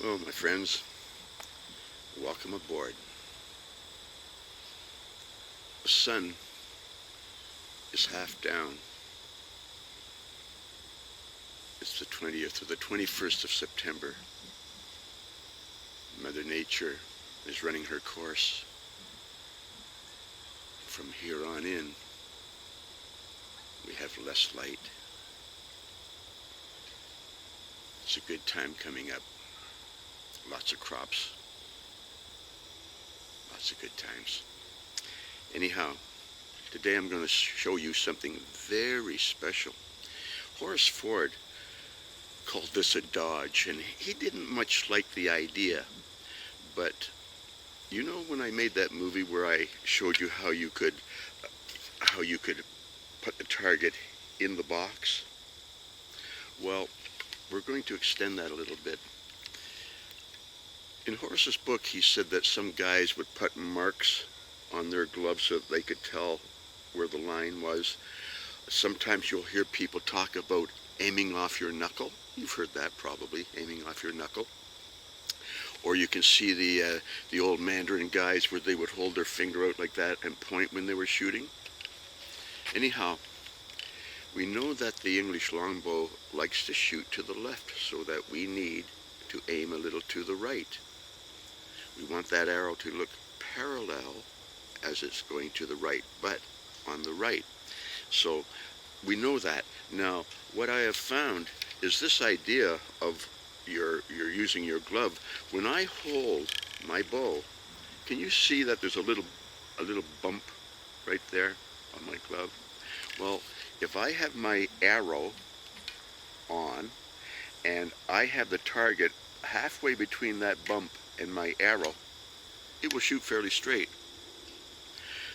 Well, my friends, welcome aboard. The sun is half down. It's the 20th or the 21st of September. Mother Nature is running her course. From here on in, we have less light. It's a good time coming up. Lots of crops. Lots of good times. Anyhow, today I'm going to show you something very special. Horace Ford called this a dodge, and he didn't much like the idea. But you know, when I made that movie where I showed you how you could put the target in the box? Well, we're going to extend that a little bit. In Horace's book, he said that some guys would put marks on their gloves so that they could tell where the line was. Sometimes you'll hear people talk about aiming off your knuckle. You've heard that probably, aiming off your knuckle. Or you can see the old Mandarin guys where they would hold their finger out like that and point when they were shooting. Anyhow, we know that the English longbow likes to shoot to the left, so that we need to aim a little to the right. We want that arrow to look parallel as it's going to the right, but on the right. So we know that. Now, what I have found is this idea of you're using your glove. When I hold my bow, can you see that there's a little bump right there on my glove? Well, if I have my arrow on and I have the target halfway between that bump and my arrow, it will shoot fairly straight.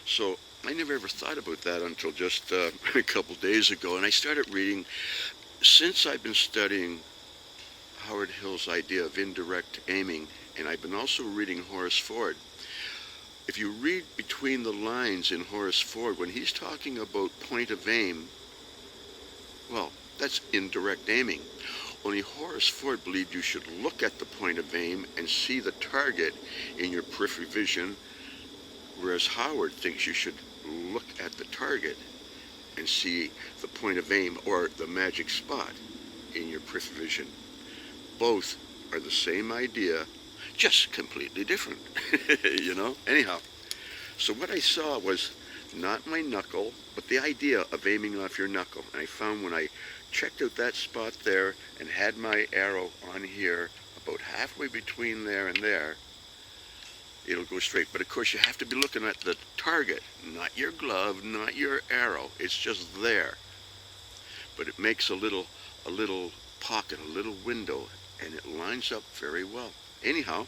So I never ever thought about that until just a couple days ago, and I started reading. Since I've been studying Howard Hill's idea of indirect aiming, and I've been also reading Horace Ford. If you read between the lines in Horace Ford, when he's talking about point of aim, well, that's indirect aiming. Only Horace Ford believed you should look at the point of aim and see the target in your peripheral vision, whereas Howard thinks you should look at the target and see the point of aim or the magic spot in your peripheral vision. Both are the same idea, just completely different, you know? Anyhow, so what I saw was not my knuckle, but the idea of aiming off your knuckle. And I found when I checked out that spot there and had my arrow on here, about halfway between there and there, it'll go straight. But of course you have to be looking at the target, not your glove, not your arrow. It's just there. But it makes a little pocket, a little window, and it lines up very well. Anyhow,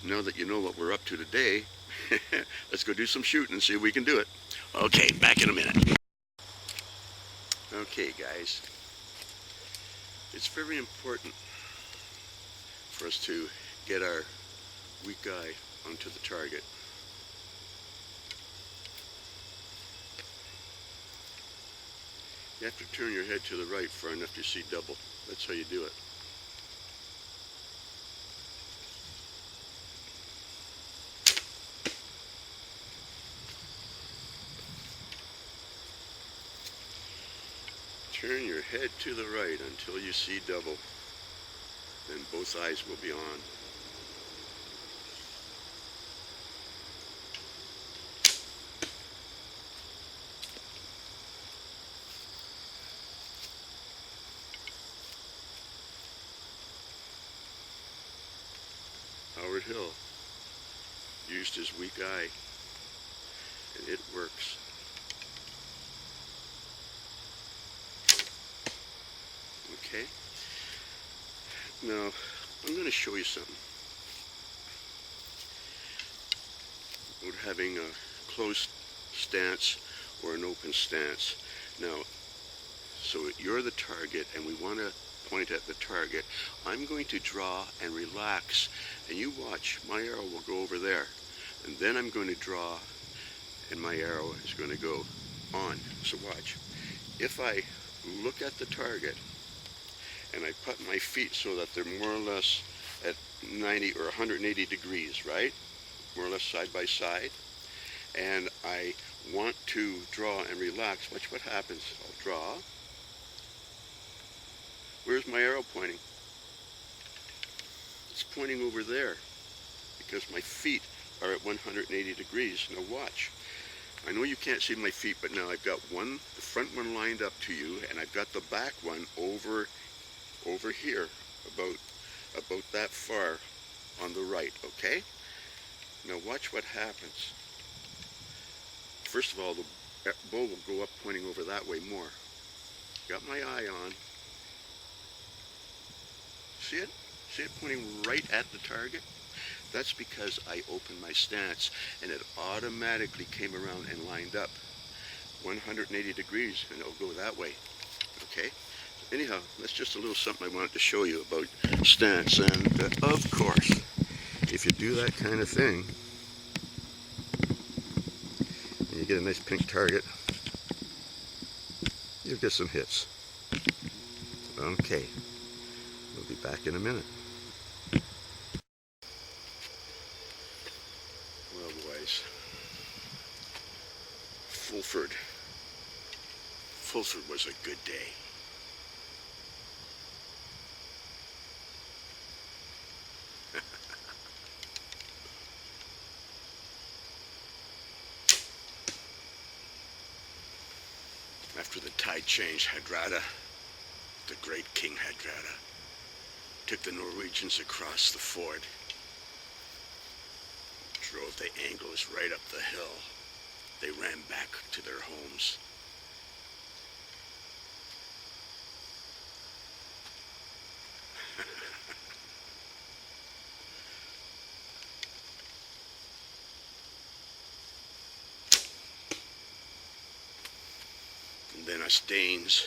now that you know what we're up to today, let's go do some shooting and see if we can do it. Okay, back in a minute. Okay, guys. It's very important for us to get our weak eye onto the target. You have to turn your head to the right far enough to see double. That's how you do it. Turn your head to the right until you see double. Then both eyes will be on. Howard Hill used his weak eye, and it works. Okay, now I'm going to show you something about having a closed stance or an open stance. Now, so you're the target and we want to point at the target. I'm going to draw and relax, and you watch, my arrow will go over there, and then I'm going to draw and my arrow is going to go on. So watch. If I look at the target and I put my feet so that they're more or less at 90 or 180 degrees, right? More or less side by side. And I want to draw and relax. Watch what happens. I'll draw. Where's my arrow pointing? It's pointing over there because my feet are at 180 degrees. Now watch. I know you can't see my feet, but now I've got the front one lined up to you, and I've got the back one over here, about that far on the right, okay? Now watch what happens. First of all, the bow will go up pointing over that way more. Got my eye on. See it? See it pointing right at the target? That's because I opened my stance and it automatically came around and lined up 180 degrees, and it'll go that way, okay? Anyhow, that's just a little something I wanted to show you about stance. And of course, if you do that kind of thing, and you get a nice pink target, you'll get some hits. Okay, we'll be back in a minute. Well, boys, Fulford was a good day. After the tide changed, Hardrada, the great King Hardrada, took the Norwegians across the ford, drove the Anglos right up the hill. They ran back to their homes. And then us Danes,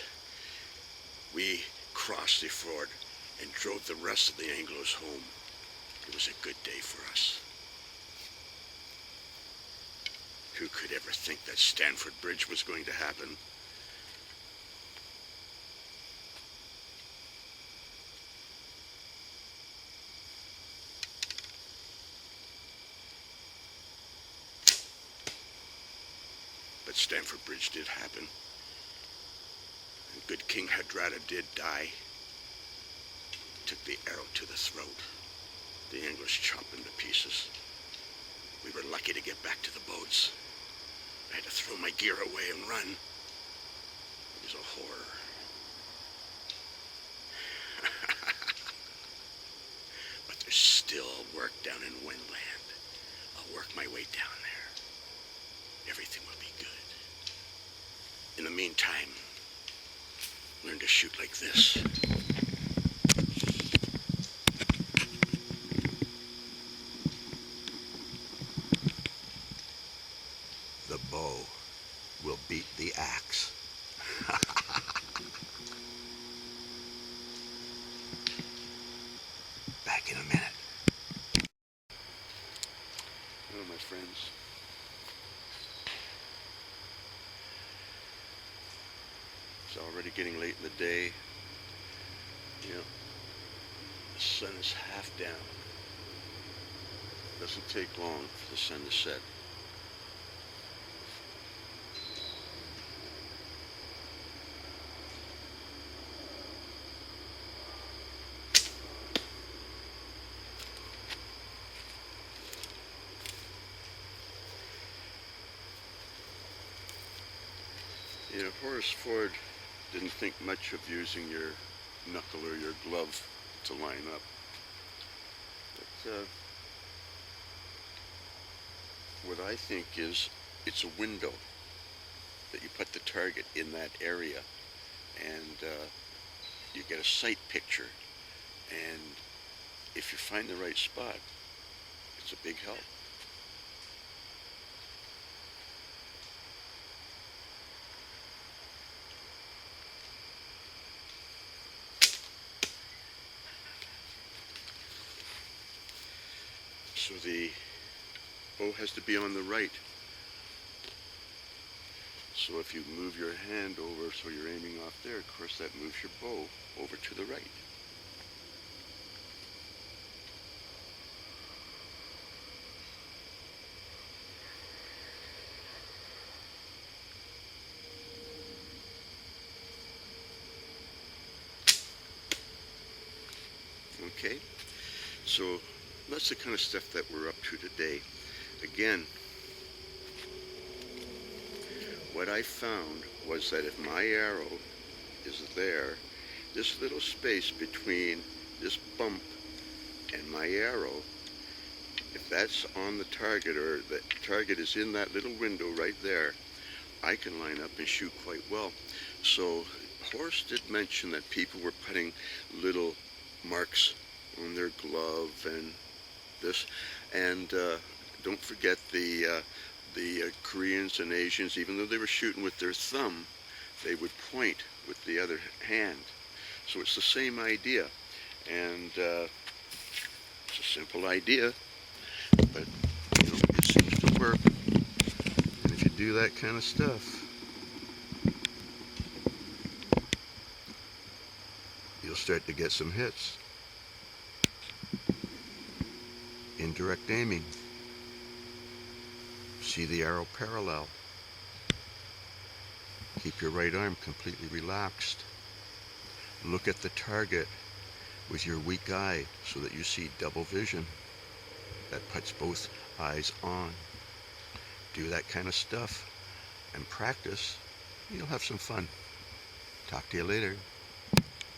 we crossed the ford and drove the rest of the Anglos home. It was a good day for us. Who could ever think that Stamford Bridge was going to happen? But Stamford Bridge did happen. And good King Hardrada did die. Took the arrow to the throat. The English chopped him to pieces. We were lucky to get back to the boats. I had to throw my gear away and run. It was a horror. But there's still work down in Windland. I'll work my way down there. Everything will be good. In the meantime, learn to shoot like this. The bow will beat the axe. Back in a minute. Hello, my friends. It's already getting late in the day. You know, the sun is half down. It doesn't take long for the sun to set. You know, Horace Ford didn't think much of using your knuckle or your glove to line up. But what I think is it's a window that you put the target in that area, and you get a sight picture. And if you find the right spot, it's a big help. So the bow has to be on the right. So if you move your hand over so you're aiming off there, of course that moves your bow over to the right. Okay? So that's the kind of stuff that we're up to today. Again, what I found was that if my arrow is there, this little space between this bump and my arrow, if that's on the target, or the target is in that little window right there, I can line up and shoot quite well. So Horace did mention that people were putting little marks on their glove and this, and don't forget the Koreans and Asians, even though they were shooting with their thumb, they would point with the other hand. So it's the same idea, and it's a simple idea, but you know, it seems to work. And if you do that kind of stuff, you'll start to get some hits. Indirect aiming. See the arrow parallel. Keep your right arm completely relaxed. Look at the target with your weak eye so that you see double vision. That puts both eyes on. Do that kind of stuff and practice. You'll have some fun. Talk to you later.